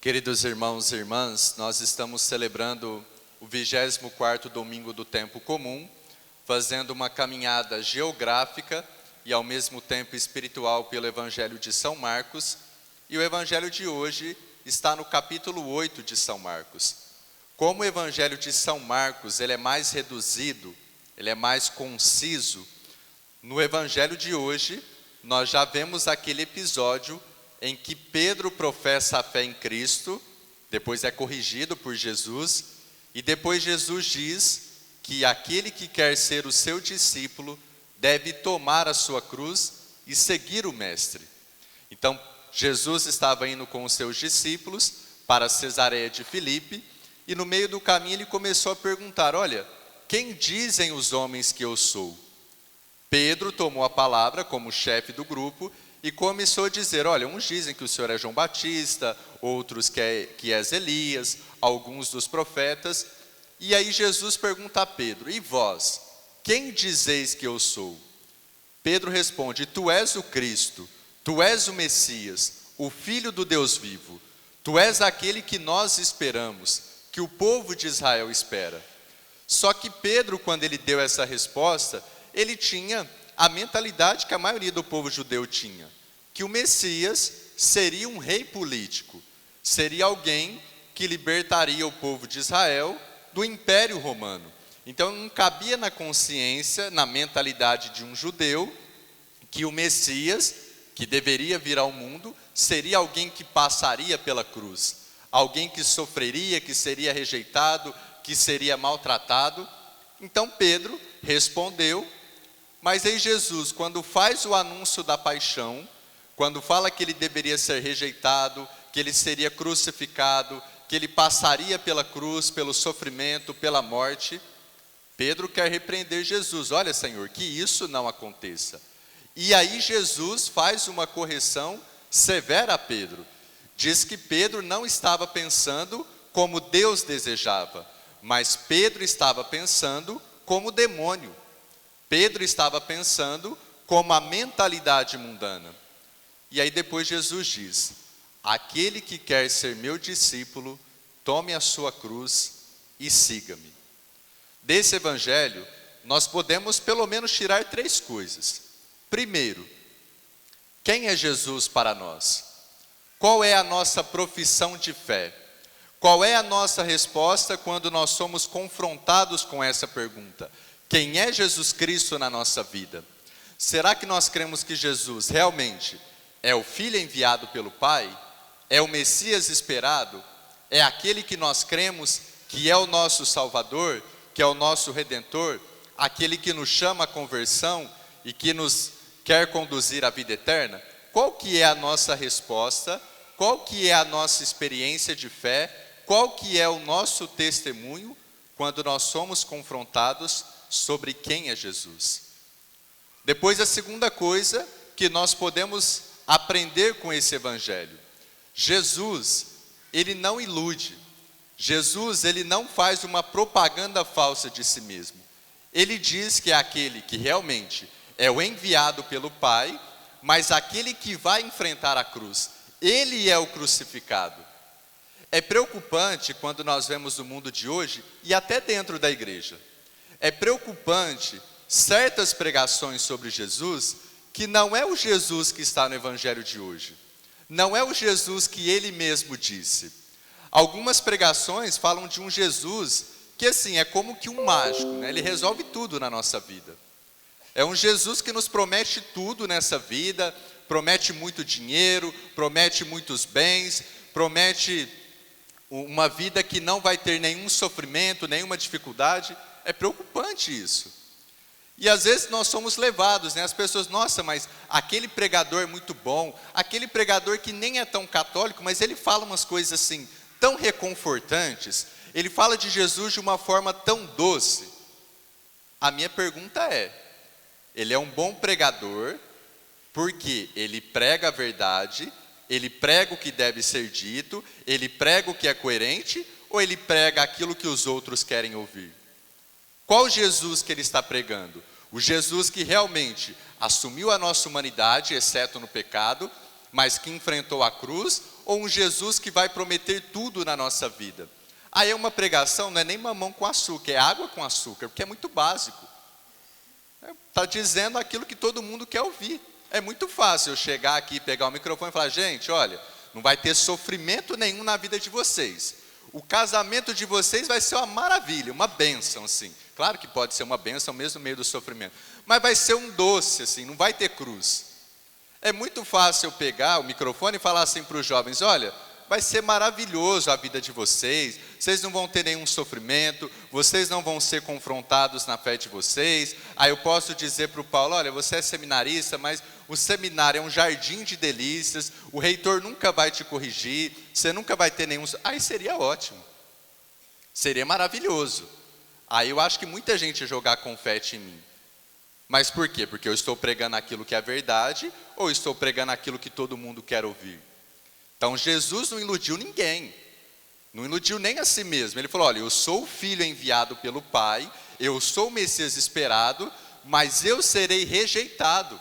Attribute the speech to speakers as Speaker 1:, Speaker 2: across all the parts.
Speaker 1: Queridos irmãos e irmãs, nós estamos celebrando o 24º domingo do tempo comum, fazendo uma caminhada geográfica e ao mesmo tempo espiritual pelo Evangelho de São Marcos. E o Evangelho de hoje está no capítulo 8 de São Marcos. Como o Evangelho de São Marcos ele é mais reduzido, ele é mais conciso, no Evangelho de hoje nós já vemos aquele episódio em que Pedro professa a fé em Cristo, depois é corrigido por Jesus, e depois Jesus diz que aquele que quer ser o seu discípulo deve tomar a sua cruz e seguir o Mestre. Então, Jesus estava indo com os seus discípulos para Cesareia de Filipe, e no meio do caminho ele começou a perguntar: olha, quem dizem os homens que eu sou? Pedro tomou a palavra como chefe do grupo e começou a dizer: olha, uns dizem que o Senhor é João Batista, outros que és Elias, alguns dos profetas. E aí Jesus pergunta a Pedro: e vós, quem dizeis que eu sou? Pedro responde: tu és o Cristo, tu és o Messias, o Filho do Deus vivo. Tu és aquele que nós esperamos, que o povo de Israel espera. Só que Pedro, quando ele deu essa resposta, ele tinha a mentalidade que a maioria do povo judeu tinha, que o Messias seria um rei político, seria alguém que libertaria o povo de Israel do Império Romano. Então não cabia na consciência, na mentalidade de um judeu, que o Messias, que deveria vir ao mundo, seria alguém que passaria pela cruz, alguém que sofreria, que seria rejeitado, que seria maltratado. Então Pedro respondeu. Mas aí Jesus, quando faz o anúncio da paixão, quando fala que ele deveria ser rejeitado, que ele seria crucificado, que ele passaria pela cruz, pelo sofrimento, pela morte, Pedro quer repreender Jesus: olha, Senhor, que isso não aconteça. E aí Jesus faz uma correção severa a Pedro. Diz que Pedro não estava pensando como Deus desejava, mas Pedro estava pensando como o demônio. Pedro estava pensando como a mentalidade mundana. E aí depois Jesus diz: aquele que quer ser meu discípulo, tome a sua cruz e siga-me. Desse evangelho, nós podemos pelo menos tirar 3 coisas. Primeiro, quem é Jesus para nós? Qual é a nossa profissão de fé? Qual é a nossa resposta quando nós somos confrontados com essa pergunta? Quem é Jesus Cristo na nossa vida? Será que nós cremos que Jesus realmente é o Filho enviado pelo Pai? É o Messias esperado? É aquele que nós cremos que é o nosso Salvador, que é o nosso Redentor? Aquele que nos chama à conversão e que nos quer conduzir à vida eterna? Qual que é a nossa resposta? Qual que é a nossa experiência de fé? Qual que é o nosso testemunho quando nós somos confrontados sobre quem é Jesus? Depois, a segunda coisa que nós podemos aprender com esse evangelho: Jesus, ele não ilude. Jesus, ele não faz uma propaganda falsa de si mesmo. Ele diz que é aquele que realmente é o enviado pelo Pai, mas aquele que vai enfrentar a cruz, ele é o crucificado. É preocupante quando nós vemos o mundo de hoje e até dentro da igreja. É preocupante certas pregações sobre Jesus, que não é o Jesus que está no evangelho de hoje. Não é o Jesus que ele mesmo disse. Algumas pregações falam de um Jesus que assim, é como que um mágico, né? Ele resolve tudo na nossa vida. É um Jesus que nos promete tudo nessa vida, promete muito dinheiro, promete muitos bens, promete uma vida que não vai ter nenhum sofrimento, nenhuma dificuldade. É preocupante isso. E às vezes nós somos levados, né? As pessoas: nossa, mas aquele pregador é muito bom, aquele pregador que nem é tão católico, mas ele fala umas coisas assim, tão reconfortantes, ele fala de Jesus de uma forma tão doce. A minha pergunta é: ele é um bom pregador porque ele prega a verdade, ele prega o que deve ser dito, ele prega o que é coerente, ou ele prega aquilo que os outros querem ouvir? Qual Jesus que ele está pregando? O Jesus que realmente assumiu a nossa humanidade, exceto no pecado, mas que enfrentou a cruz, ou um Jesus que vai prometer tudo na nossa vida? Aí uma pregação não é nem mamão com açúcar, é água com açúcar, porque é muito básico. Está dizendo aquilo que todo mundo quer ouvir. É muito fácil eu chegar aqui, pegar o microfone e falar: gente, olha, não vai ter sofrimento nenhum na vida de vocês. O casamento de vocês vai ser uma maravilha, uma bênção, assim. Claro que pode ser uma bênção mesmo no meio do sofrimento, mas vai ser um doce, assim, não vai ter cruz. É muito fácil eu pegar o microfone e falar assim para os jovens: olha, vai ser maravilhoso a vida de vocês, vocês não vão ter nenhum sofrimento, vocês não vão ser confrontados na fé de vocês. Aí eu posso dizer para o Paulo: olha, você é seminarista, mas o seminário é um jardim de delícias, o reitor nunca vai te corrigir, você nunca vai ter nenhum... Aí seria ótimo, seria maravilhoso. Aí eu acho que muita gente ia jogar confete em mim. Mas por quê? Porque eu estou pregando aquilo que é verdade, ou estou pregando aquilo que todo mundo quer ouvir? Então Jesus não iludiu ninguém, não iludiu nem a si mesmo. Ele falou: olha, eu sou o filho enviado pelo Pai, eu sou o Messias esperado, mas eu serei rejeitado,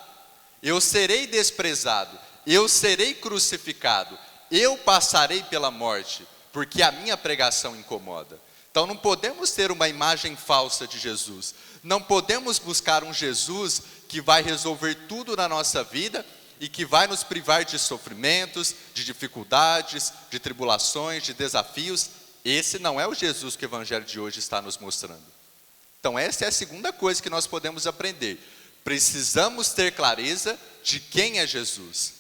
Speaker 1: eu serei desprezado, eu serei crucificado, eu passarei pela morte, porque a minha pregação incomoda. Então não podemos ter uma imagem falsa de Jesus, não podemos buscar um Jesus que vai resolver tudo na nossa vida e que vai nos privar de sofrimentos, de dificuldades, de tribulações, de desafios. Esse não é o Jesus que o Evangelho de hoje está nos mostrando. Então essa é a segunda coisa que nós podemos aprender. Precisamos ter clareza de quem é Jesus.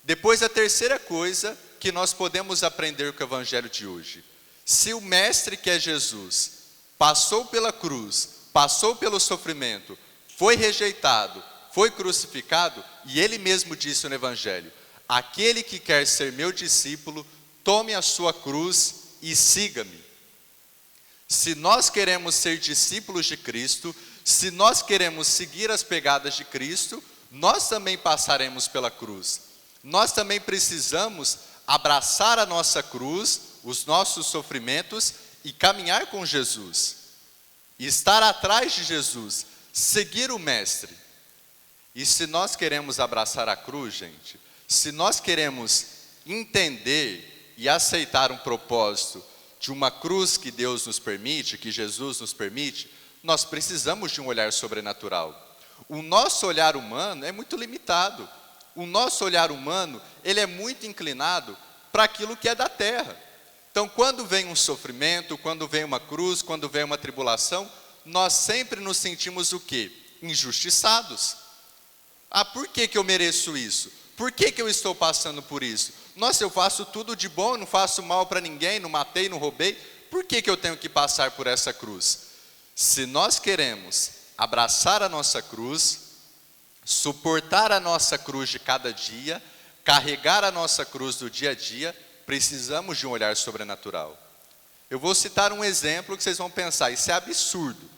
Speaker 1: Depois, a terceira coisa que nós podemos aprender com o Evangelho de hoje: se o Mestre, que é Jesus, passou pela cruz, passou pelo sofrimento, foi rejeitado, foi crucificado, e Ele mesmo disse no Evangelho: aquele que quer ser meu discípulo, tome a sua cruz e siga-me. Se nós queremos ser discípulos de Cristo, se nós queremos seguir as pegadas de Cristo, nós também passaremos pela cruz. Nós também precisamos abraçar a nossa cruz, os nossos sofrimentos, e caminhar com Jesus, e estar atrás de Jesus, seguir o Mestre. E se nós queremos abraçar a cruz, gente, se nós queremos entender e aceitar um propósito de uma cruz que Deus nos permite, que Jesus nos permite, nós precisamos de um olhar sobrenatural. O nosso olhar humano é muito limitado. O nosso olhar humano, ele é muito inclinado para aquilo que é da terra. Então, quando vem um sofrimento, quando vem uma cruz, quando vem uma tribulação, nós sempre nos sentimos o quê? Injustiçados. Ah, por que eu mereço isso? Por que eu estou passando por isso? Nossa, eu faço tudo de bom, não faço mal para ninguém, não matei, não roubei. Por que eu tenho que passar por essa cruz? Se nós queremos abraçar a nossa cruz, suportar a nossa cruz de cada dia, carregar a nossa cruz do dia a dia, precisamos de um olhar sobrenatural. Eu vou citar um exemplo que vocês vão pensar: isso é absurdo.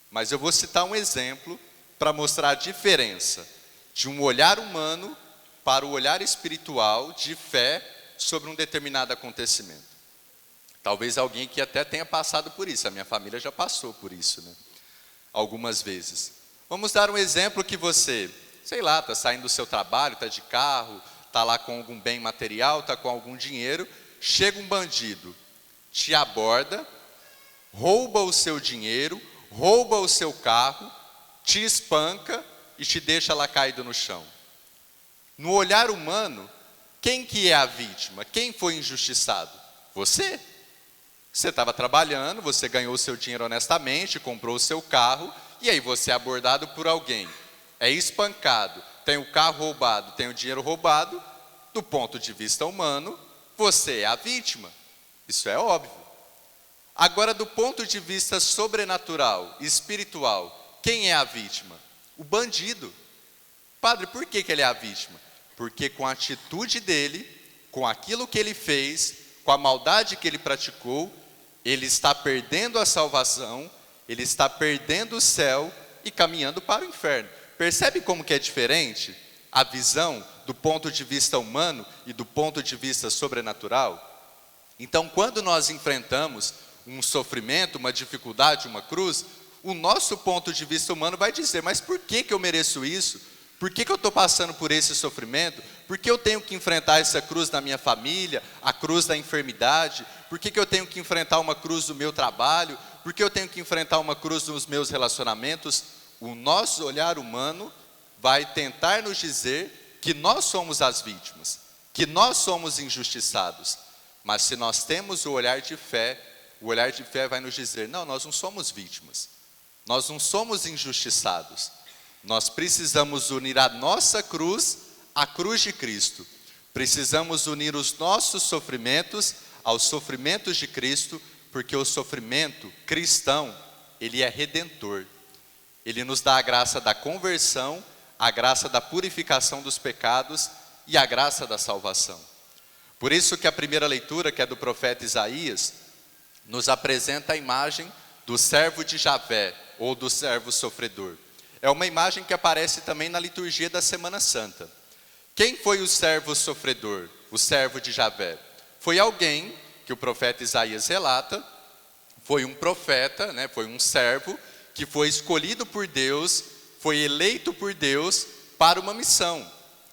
Speaker 1: Mas eu vou citar um exemplo para mostrar a diferença de um olhar humano para o olhar espiritual de fé sobre um determinado acontecimento. Talvez alguém que até tenha passado por isso, a minha família já passou por isso, né? Algumas vezes. Vamos dar um exemplo que você, sei lá, está saindo do seu trabalho, está de carro, está lá com algum bem material, está com algum dinheiro, chega um bandido, te aborda, rouba o seu dinheiro, rouba o seu carro, te espanca e te deixa lá caído no chão. No olhar humano, quem que é a vítima? Quem foi injustiçado? Você. Você estava trabalhando, você ganhou o seu dinheiro honestamente, comprou o seu carro, e aí você é abordado por alguém, é espancado, tem o carro roubado, tem o dinheiro roubado. Do ponto de vista humano, você é a vítima. Isso é óbvio. Agora, do ponto de vista sobrenatural, espiritual, quem é a vítima? O bandido. Padre, por que ele é a vítima? Porque com a atitude dele, com aquilo que ele fez, com a maldade que ele praticou, ele está perdendo a salvação, ele está perdendo o céu e caminhando para o inferno. Percebe como que é diferente a visão do ponto de vista humano e do ponto de vista sobrenatural? Então, quando nós enfrentamos um sofrimento, uma dificuldade, uma cruz, o nosso ponto de vista humano vai dizer: mas por que eu mereço isso? Por que eu estou passando por esse sofrimento? Por que eu tenho que enfrentar essa cruz na minha família, a cruz da enfermidade? Por que eu tenho que enfrentar uma cruz no meu trabalho? Por que eu tenho que enfrentar uma cruz nos meus relacionamentos? O nosso olhar humano vai tentar nos dizer que nós somos as vítimas, que nós somos injustiçados. Mas se nós temos o olhar de fé vai nos dizer, não, nós não somos vítimas, nós não somos injustiçados. Nós precisamos unir a nossa cruz à cruz de Cristo. Precisamos unir os nossos sofrimentos aos sofrimentos de Cristo, porque o sofrimento cristão, ele é redentor. Ele nos dá a graça da conversão, a graça da purificação dos pecados e a graça da salvação. Por isso que a primeira leitura, que é do profeta Isaías, nos apresenta a imagem do servo de Javé, ou do servo sofredor. É uma imagem que aparece também na liturgia da Semana Santa. Quem foi o servo sofredor, o servo de Javé? Foi alguém que o profeta Isaías relata, foi um profeta, foi um servo que foi escolhido por Deus, foi eleito por Deus para uma missão,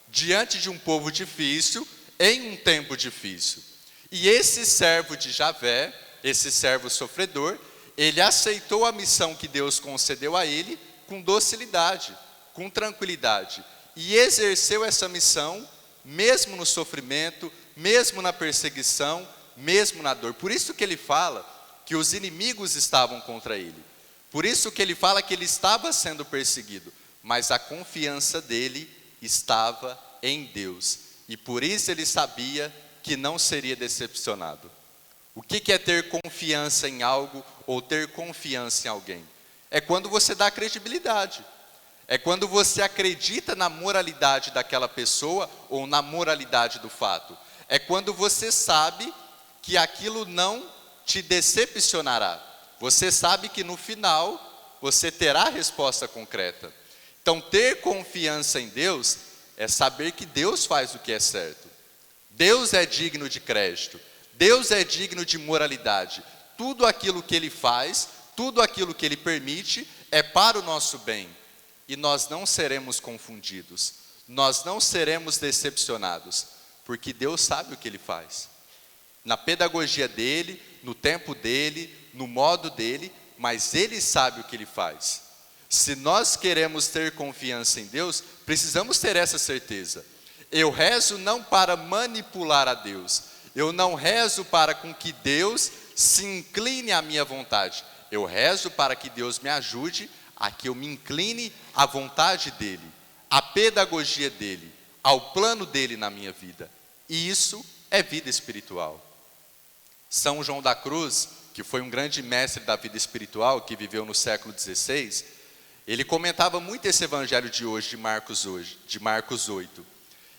Speaker 1: diante de um povo difícil, em um tempo difícil. E esse servo de Javé, esse servo sofredor, ele aceitou a missão que Deus concedeu a ele com docilidade, com tranquilidade, e exerceu essa missão, mesmo no sofrimento, mesmo na perseguição, mesmo na dor. Por isso que ele fala que os inimigos estavam contra ele, por isso que ele fala que ele estava sendo perseguido, mas a confiança dele estava em Deus, e por isso ele sabia que não seria decepcionado. O que é ter confiança em algo ou ter confiança em alguém? É quando você dá credibilidade. É quando você acredita na moralidade daquela pessoa ou na moralidade do fato. É quando você sabe que aquilo não te decepcionará. Você sabe que no final você terá a resposta concreta. Então, ter confiança em Deus é saber que Deus faz o que é certo. Deus é digno de crédito. Deus é digno de moralidade. Tudo aquilo que Ele faz, tudo aquilo que Ele permite é para o nosso bem. E nós não seremos confundidos. Nós não seremos decepcionados. Porque Deus sabe o que Ele faz. Na pedagogia dEle, no tempo dEle, no modo dEle, mas Ele sabe o que Ele faz. Se nós queremos ter confiança em Deus, precisamos ter essa certeza. Eu rezo não para manipular a Deus. Eu não rezo para com que Deus se incline à minha vontade. Eu rezo para que Deus me ajude a que eu me incline à vontade dEle, à pedagogia dEle, ao plano dEle na minha vida. E isso é vida espiritual. São João da Cruz, que foi um grande mestre da vida espiritual, que viveu no século XVI, ele comentava muito esse evangelho de hoje, de Marcos 8.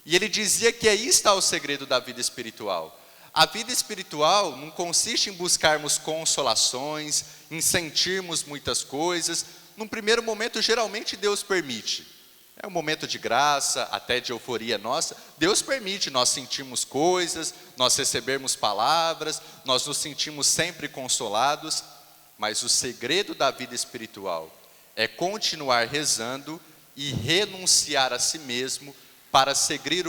Speaker 1: E ele dizia que aí está o segredo da vida espiritual. A vida espiritual não consiste em buscarmos consolações, em sentirmos muitas coisas. Num primeiro momento, geralmente Deus permite. É um momento de graça, até de euforia nossa. Deus permite nós sentirmos coisas, nós recebermos palavras, nós nos sentimos sempre consolados. Mas o segredo da vida espiritual é continuar rezando e renunciar a si mesmo para seguir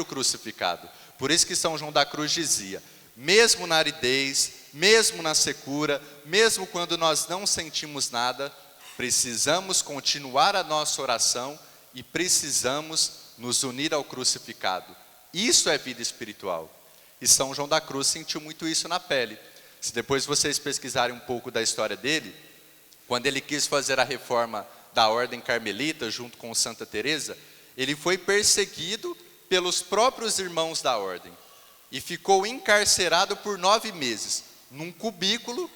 Speaker 1: o crucificado. Por isso que São João da Cruz dizia, mesmo na aridez, mesmo na secura, mesmo quando nós não sentimos nada, precisamos continuar a nossa oração e precisamos nos unir ao crucificado. Isso é vida espiritual. E São João da Cruz sentiu muito isso na pele. Se depois vocês pesquisarem um pouco da história dele, quando ele quis fazer a reforma da ordem carmelita junto com Santa Teresa, ele foi perseguido pelos próprios irmãos da ordem e ficou encarcerado por 9 meses, num cubículo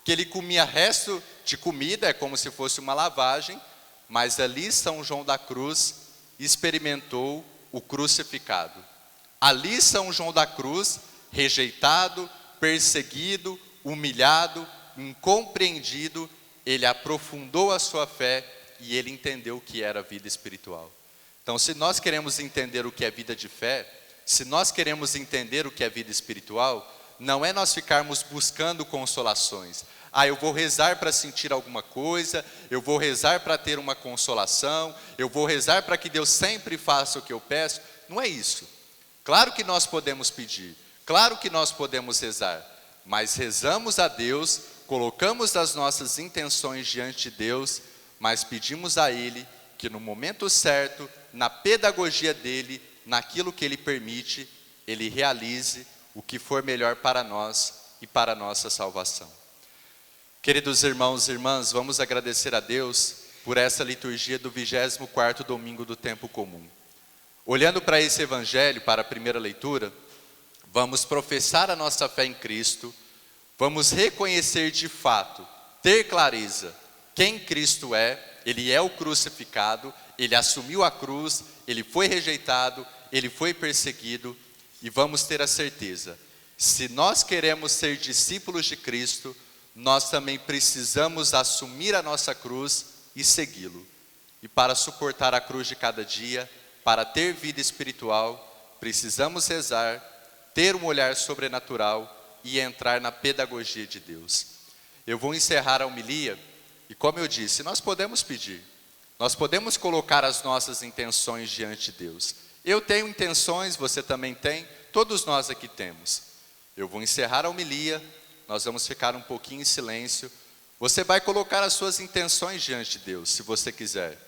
Speaker 1: que ele comia resto de comida, é como se fosse uma lavagem, mas ali São João da Cruz experimentou o crucificado. Ali São João da Cruz, rejeitado, perseguido, humilhado, incompreendido, ele aprofundou a sua fé e ele entendeu o que era a vida espiritual. Então, se nós queremos entender o que é vida de fé, se nós queremos entender o que é vida espiritual, não é nós ficarmos buscando consolações. Ah, eu vou rezar para sentir alguma coisa, eu vou rezar para ter uma consolação, eu vou rezar para que Deus sempre faça o que eu peço. Não é isso. Claro que nós podemos pedir, claro que nós podemos rezar, mas rezamos a Deus, colocamos as nossas intenções diante de Deus, mas pedimos a Ele que no momento certo, na pedagogia dEle, naquilo que Ele permite, Ele realize o que for melhor para nós e para a nossa salvação. Queridos irmãos e irmãs, vamos agradecer a Deus por essa liturgia do 24º domingo do tempo comum. Olhando para esse evangelho, para a primeira leitura, vamos professar a nossa fé em Cristo, vamos reconhecer de fato, ter clareza quem Cristo é. Ele é o crucificado, Ele assumiu a cruz, Ele foi rejeitado, Ele foi perseguido, e vamos ter a certeza, se nós queremos ser discípulos de Cristo, nós também precisamos assumir a nossa cruz e segui-lo. E para suportar a cruz de cada dia, para ter vida espiritual, precisamos rezar, ter um olhar sobrenatural e entrar na pedagogia de Deus. Eu vou encerrar a homilia, e como eu disse, nós podemos pedir, nós podemos colocar as nossas intenções diante de Deus. Eu tenho intenções, você também tem, todos nós aqui temos. Eu vou encerrar a homilia, nós vamos ficar um pouquinho em silêncio. Você vai colocar as suas intenções diante de Deus, se você quiser.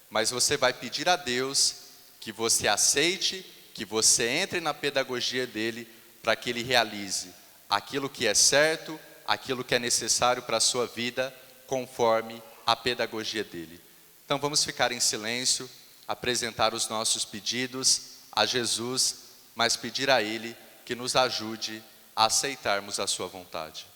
Speaker 1: Mas você vai pedir a Deus que você aceite, que você entre na pedagogia dEle, para que Ele realize aquilo que é certo, aquilo que é necessário para a sua vida, conforme a pedagogia dEle. Então vamos ficar em silêncio, apresentar os nossos pedidos a Jesus, mas pedir a Ele que nos ajude a aceitarmos a sua vontade.